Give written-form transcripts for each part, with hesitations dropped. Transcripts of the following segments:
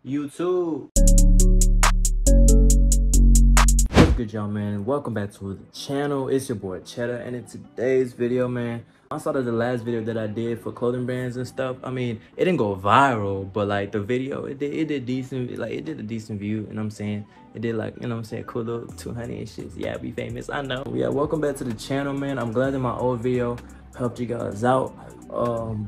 YouTube. What's good, y'all, man? Welcome back to the channel. It's your boy Cheddar, and in today's video, man, I saw that the last video that I did for clothing brands and stuff, I mean, it didn't go viral, but like the video, it did decent. Like, it did a decent view, you know what I'm saying? It did, like, you know what I'm saying, cool little 200 and shit. Yeah, we famous, I know. Yeah, welcome back to the channel, man. I'm glad that my old video helped you guys out.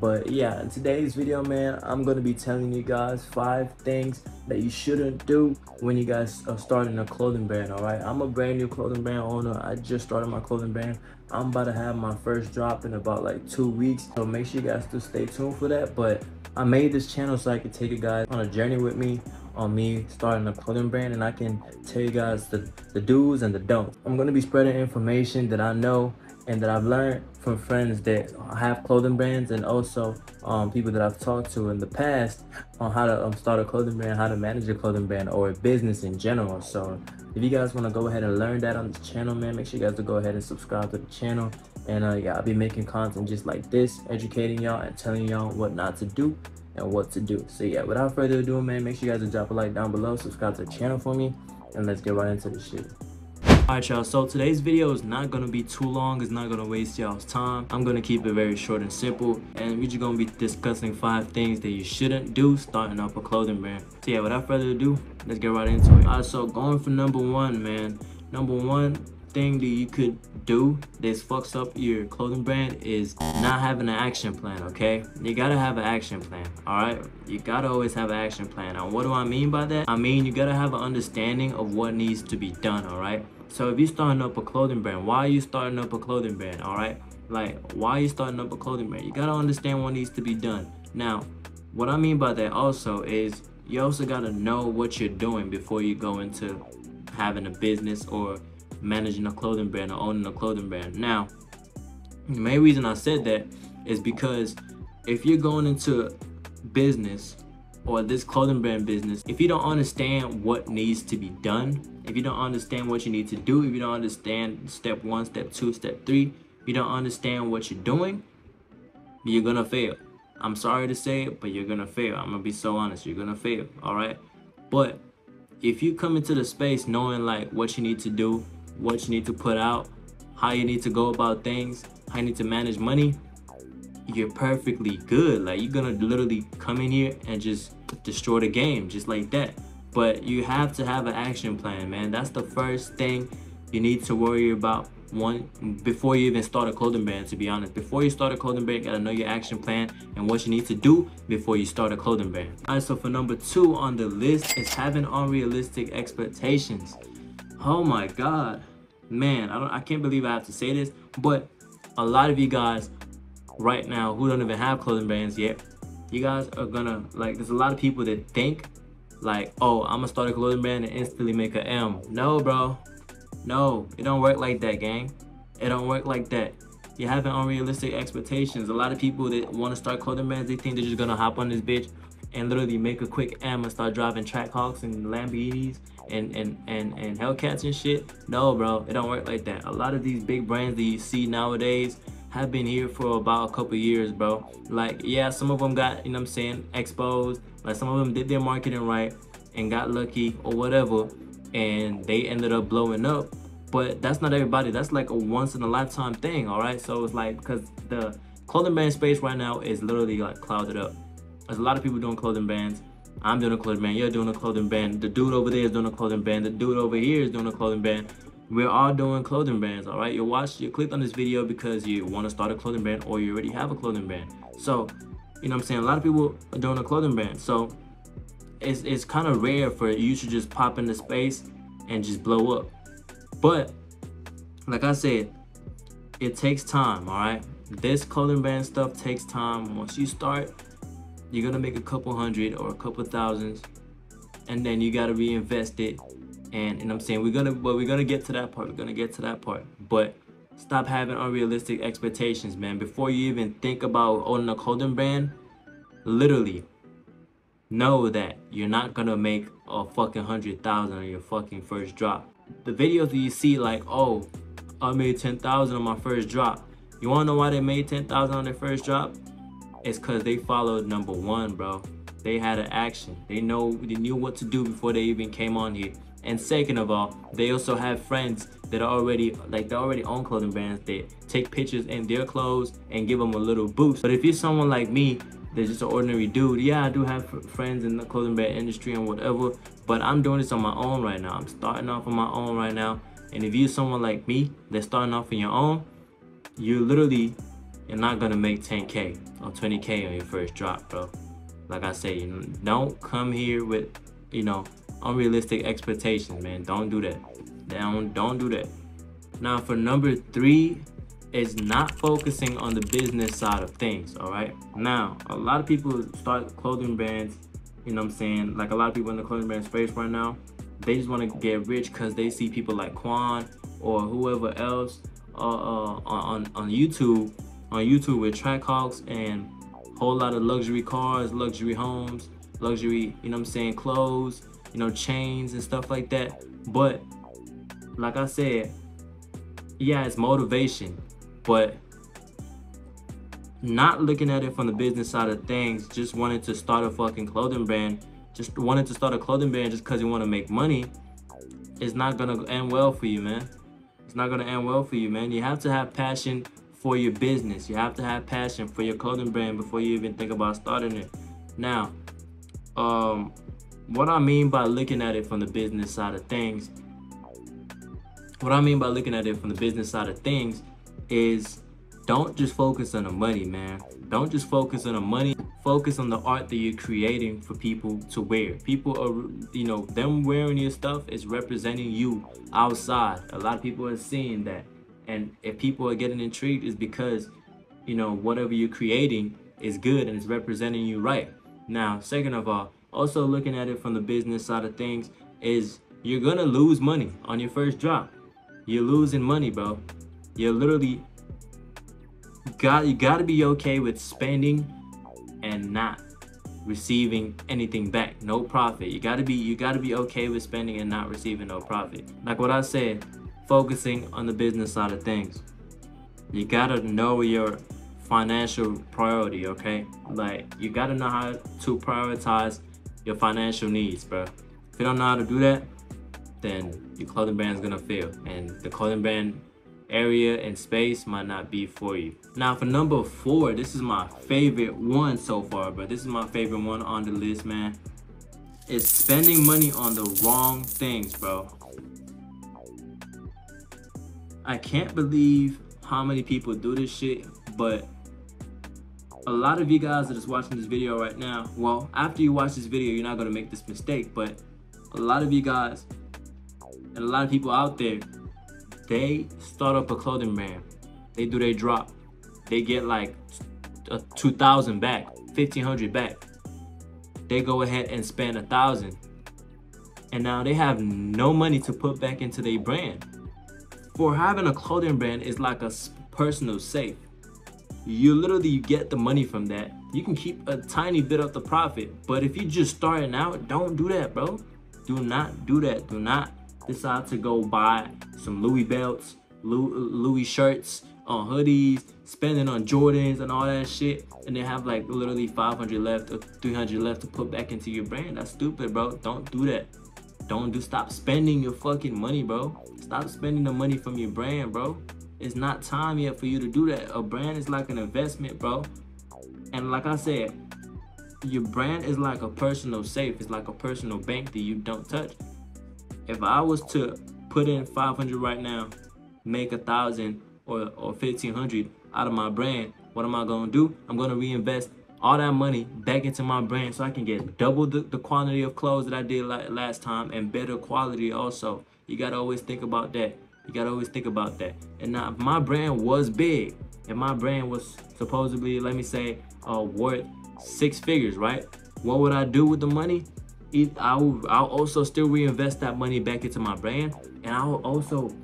But yeah, in today's video, man, I'm gonna be telling you guys 5 things that you shouldn't do when you guys are starting a clothing brand. All right, I'm a brand new clothing brand owner. I just started my clothing brand. I'm about to have my first drop in about like 2 weeks, so make sure you guys still stay tuned for that. But I made this channel so I could take you guys on a journey with me on me starting a clothing brand, and I can tell you guys the do's and the don'ts. I'm gonna be spreading information that I know and that I've learned from friends that have clothing brands, and also people that I've talked to in the past on how to start a clothing brand, how to manage a clothing brand, or a business in general. So if you guys want to go ahead and learn that on the channel, man, make sure you guys will go ahead and subscribe to the channel. And yeah, I'll be making content just like this, educating y'all and telling y'all what not to do and what to do. So yeah, without further ado, man, make sure you guys will drop a like down below, subscribe to the channel for me, and let's get right into the shit. Alright, y'all, so today's video is not gonna be too long. It's not gonna waste y'all's time. I'm gonna keep it very short and simple, and we're just gonna be discussing 5 things that you shouldn't do starting up a clothing brand. So yeah, without further ado, let's get right into it. Alright, so going for number 1, man. Number 1 thing that you could do that fucks up your clothing brand is not having an action plan. Okay, you gotta have an action plan. All right, you gotta always have an action plan. Now, what do I mean by that? I mean, you gotta have an understanding of what needs to be done. All right, so if you're starting up a clothing brand, why are you starting up a clothing brand? All right, like, why are you starting up a clothing brand? You gotta understand what needs to be done. Now, what I mean by that also is you also gotta know what you're doing before you go into having a business or managing a clothing brand or owning a clothing brand. Now, the main reason I said that is because if you're going into business or this clothing brand business, if you don't understand what needs to be done, if you don't understand what you need to do, if you don't understand step 1, step 2, step 3, you don't understand what you're doing, you're gonna fail. I'm sorry to say it, but you're gonna fail. I'm gonna be so honest, you're gonna fail. All right, but if you come into the space knowing like what you need to do, what you need to put out, how you need to go about things, how you need to manage money, you're perfectly good. Like, you're gonna literally come in here and just destroy the game just like that. But you have to have an action plan, man. That's the first thing you need to worry about before you even start a clothing brand. To be honest, before you start a clothing brand, you gotta know your action plan and what you need to do before you start a clothing brand. All right, so for number 2 on the list is having unrealistic expectations. Oh my god, man, I can't believe I have to say this, but a lot of you guys right now who don't even have clothing brands yet, you guys are gonna, like, there's a lot of people that think like, oh, I'm gonna start a clothing brand and instantly make a M. No, bro, no, it don't work like that, gang. It don't work like that. You're having unrealistic expectations. A lot of people that want to start clothing brands, they think they're just gonna hop on this bitch and literally make a quick M and start driving Trackhawks and Lamborghinis and Hellcats and shit. No, bro, it don't work like that. A lot of these big brands that you see nowadays have been here for about a couple years, bro. Like, yeah, some of them got, you know what I'm saying, exposed. Like, some of them did their marketing right and got lucky or whatever, and they ended up blowing up. But that's not everybody. That's like a once in a lifetime thing. All right, so it's like, because the clothing brand space right now is literally like clouded up. There's a lot of people doing clothing brands. I'm doing a clothing brand, you're doing a clothing brand, the dude over there is doing a clothing brand, the dude over here is doing a clothing brand. We're all doing clothing brands. All right, you clicked on this video because you want to start a clothing brand, or you already have a clothing brand. So, you know what I'm saying, a lot of people are doing a clothing brand. So it's kind of rare for you to just pop into space and just blow up. But like I said, it takes time. All right, this clothing brand stuff takes time. Once you start, you're gonna make a couple hundred or a couple thousands, and then you gotta reinvest it. And you know what I'm saying, we're gonna get to that part. We're gonna get to that part. But stop having unrealistic expectations, man. Before you even think about owning a clothing brand, literally know that you're not gonna make a fucking 100,000 on your fucking first drop. The videos that you see like, oh, I made 10,000 on my first drop. You wanna know why they made 10,000 on their first drop? It's because they followed number 1, bro. they had an action. They knew what to do before they even came on here. And second of all, they also have friends that are already they already own clothing brands. They take pictures in their clothes and give them a little boost. But if you're someone like me, that's just an ordinary dude, yeah, I do have friends in the clothing brand industry and whatever, but I'm doing this on my own right now. I'm starting off on my own right now. And if you're someone like me that's starting off on your own, you're not gonna make 10K or 20K on your first drop, bro. Like I say, don't come here with, unrealistic expectations, man. Don't do that. Don't do that. Now, for number 3 is not focusing on the business side of things, all right? Now, a lot of people start clothing brands, you know what I'm saying? Like a lot of people in the clothing brand space right now, they just want to get rich because they see people like Quan or whoever else on YouTube with Trackhawks and whole lot of luxury cars, luxury homes, luxury, clothes, chains and stuff like that. But like I said, yeah, it's motivation, but not looking at it from the business side of things, just wanting to start a fucking clothing brand, just because you want to make money, is not gonna end well for you, man. It's not gonna end well for you, man. You have to have passion for your business. You have to have passion for your clothing brand before you even think about starting it. Now, what I mean by looking at it from the business side of things, is don't just focus on the money, man. Don't just focus on the money. Focus on the art that you're creating for people to wear. People are, them wearing your stuff is representing you outside. A lot of people are seeing that. And if people are getting intrigued, it's because, whatever you're creating is good and it's representing you right. Now, second of all, also looking at it from the business side of things is you're gonna lose money on your first drop. You're losing money, bro. You're literally you gotta be okay with spending and not receiving anything back. No profit. You gotta be okay with spending and not receiving no profit. Like what I said, focusing on the business side of things. You gotta know your financial priority, okay? Like, you gotta know how to prioritize your financial needs, bro. If you don't know how to do that, then your clothing brand is gonna fail, and the clothing brand area and space might not be for you. Now, for number 4, this is my favorite one so far, bro. This is my favorite one on the list, man. It's spending money on the wrong things, bro. I can't believe how many people do this shit, but a lot of you guys that is watching this video right now, well, after you watch this video, you're not gonna make this mistake, but a lot of you guys and a lot of people out there, they start up a clothing brand. They do their drop. They get like 2,000 back, 1,500 back. They go ahead and spend 1,000. And now they have no money to put back into their brand. For having a clothing brand is like a personal safe. You get the money from that. You can keep a tiny bit of the profit. But if you're just starting out, don't do that, bro. Do not do that. Do not decide to go buy some Louis belts, Louis shirts, on hoodies, spending on Jordans and all that shit, and then have like literally 500 left or 300 left to put back into your brand. That's stupid, bro. Don't do that. Stop spending your fucking money, bro. Stop spending the money from your brand, bro. It's not time yet for you to do that. A brand is like an investment, bro. And like I said, your brand is like a personal safe. It's like a personal bank that you don't touch. If I was to put in 500 right now, make 1,000 or 1,500 out of my brand, what am I gonna do? I'm gonna reinvest all that money back into my brand so I can get double the quantity of clothes that I did last time, and better quality also. You gotta always think about that. And now, if my brand was big, and my brand was supposedly, let me say, worth 6 figures, right? What would I do with the money? I'll also still reinvest that money back into my brand, and I'll also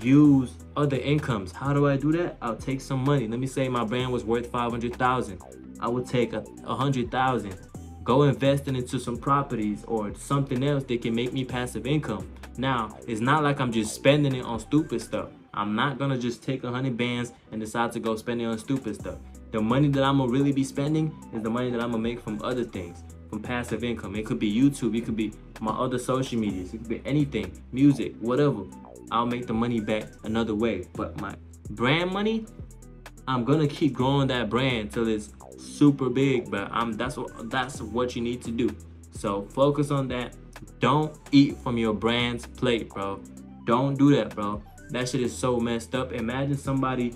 use other incomes. How do I do that? I'll take some money. Let me say my brand was worth 500,000. I would take 100,000, go invest it into some properties or something else that can make me passive income. Now, it's not like I'm just spending it on stupid stuff. I'm not gonna just take 100 bands and decide to go spend it on stupid stuff. The money that I'm gonna really be spending is the money that I'm gonna make from other things, from passive income. It could be YouTube, it could be my other social medias, it could be anything, music, whatever. I'll make the money back another way. But my brand money, I'm gonna keep growing that brand till it's super big, but that's what you need to do. So focus on that. Don't eat from your brand's plate, bro. Don't do that, bro. That shit is so messed up. Imagine somebody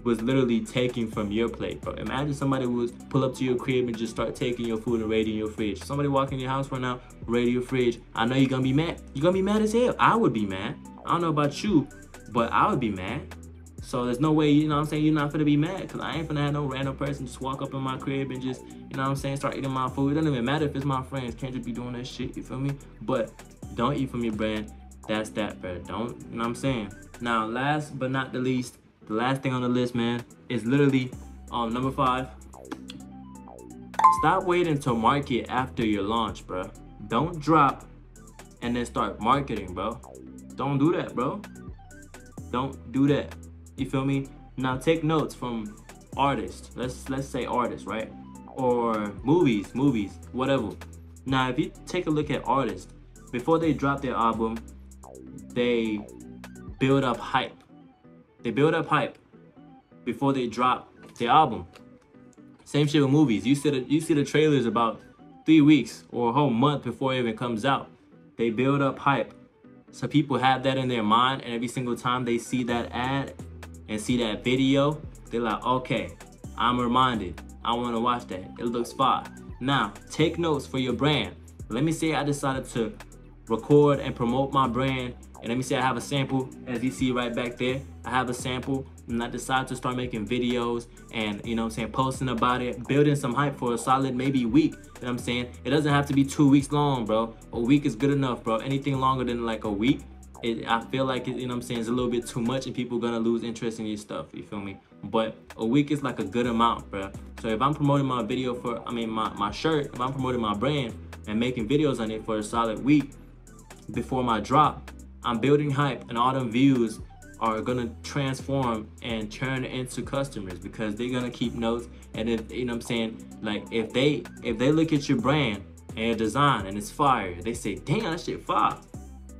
was literally taking from your plate, bro. Imagine somebody was pull up to your crib and just start taking your food and raiding your fridge. Somebody walk in your house right now, raiding your fridge. I know you're gonna be mad. You're gonna be mad as hell. I would be mad. I don't know about you, but I would be mad. So there's no way, you know what I'm saying, you're not gonna be mad, because I ain't gonna have no random person just walk up in my crib and just, you know what I'm saying, start eating my food. It doesn't even matter if it's my friends. Can't just be doing that shit, you feel me? But don't eat from your brand. That's that, bro. Don't, you know what I'm saying? Now, last but not the least, the last thing on the list, man, is literally number 5. Stop waiting to market after your launch, bro. Don't drop and then start marketing, bro. Don't do that, bro. Don't do that. You feel me? Now take notes from artists. Let's say artists, right? Or movies, whatever. Now, if you take a look at artists, before they drop their album, they build up hype. They build up hype before they drop their album. Same shit with movies. You see the trailers about 3 weeks or a whole month before it even comes out. They build up hype. So people have that in their mind, and every single time they see that ad and see that video, they're like, okay, I'm reminded. I want to watch that. It looks fire. Now, take notes for your brand. Let me say I decided to record and promote my brand, and let me say I have a sample, as you see right back there. I have a sample, and I decided to start making videos and, you know what I'm saying, posting about it, building some hype for a solid maybe week. You know what I'm saying? It doesn't have to be 2 weeks long, bro. A week is good enough, bro. Anything longer than like a week, I feel like it, you know what I'm saying, it's a little bit too much and people gonna lose interest in your stuff, you feel me? But a week is like a good amount, bro. So if I'm promoting my video for, my shirt, if I'm promoting my brand and making videos on it for a solid week before my drop, I'm building hype, and all them views are gonna transform and turn into customers, because they're gonna keep notes. And if, you know what I'm saying, like if they look at your brand and your design and it's fire, they say, damn, that shit fire.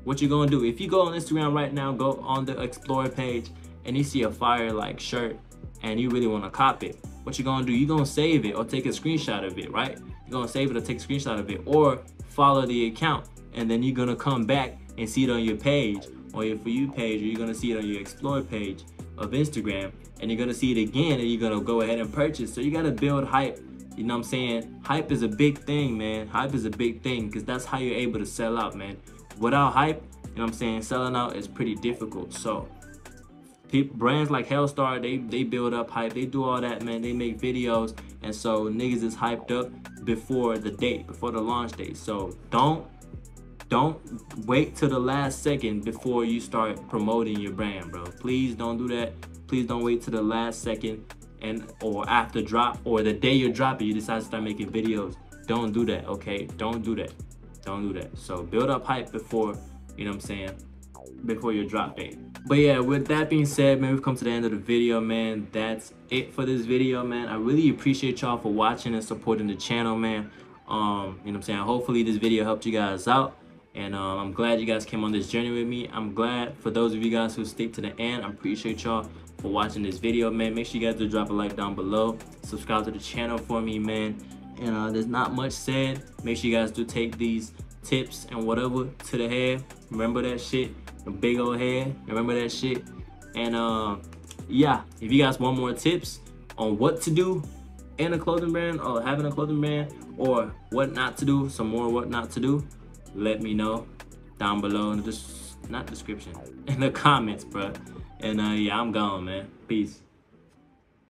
What you gonna do? If you go on Instagram right now, go on the Explore page, and you see a fire like shirt and you really wanna cop it, what you gonna do? You gonna save it or take a screenshot of it, right? You're gonna save it or take a screenshot of it, or follow the account, and then you're gonna come back and see it on your page, or your For You page, or you're gonna see it on your Explore page of Instagram, and you're gonna see it again, and you're gonna go ahead and purchase. So you gotta build hype. You know what I'm saying? Hype is a big thing, man. Hype is a big thing, because that's how you're able to sell out, man. Without hype, you know what I'm saying, selling out is pretty difficult. So brands like Hellstar, they build up hype. They do all that, man. They make videos, and so niggas is hyped up before the date, before the launch date. So don't wait till the last second before you start promoting your brand, bro. Please don't do that. Please don't wait till the last second or after drop, or the day you're dropping, you decide to start making videos. Don't do that, okay? Don't do that. Don't do that. So build up hype before, you know what I'm saying, before your drop date. But yeah, with that being said, man, we've come to the end of the video, man. That's it for this video, man. I really appreciate y'all for watching and supporting the channel, man. You know what I'm saying? Hopefully this video helped you guys out. And I'm glad you guys came on this journey with me. I'm glad for those of you guys who stick to the end. I appreciate y'all for watching this video, man. Make sure you guys do drop a like down below. Subscribe to the channel for me, man. And there's not much said. Make sure you guys do take these tips and whatever to the head. Remember that shit. The big old head. Remember that shit. And yeah, if you guys want more tips on what to do in a clothing brand, or having a clothing brand, or what not to do, some more what not to do, let me know down below in the not description, in the comments, bro. And yeah, I'm gone, man. Peace.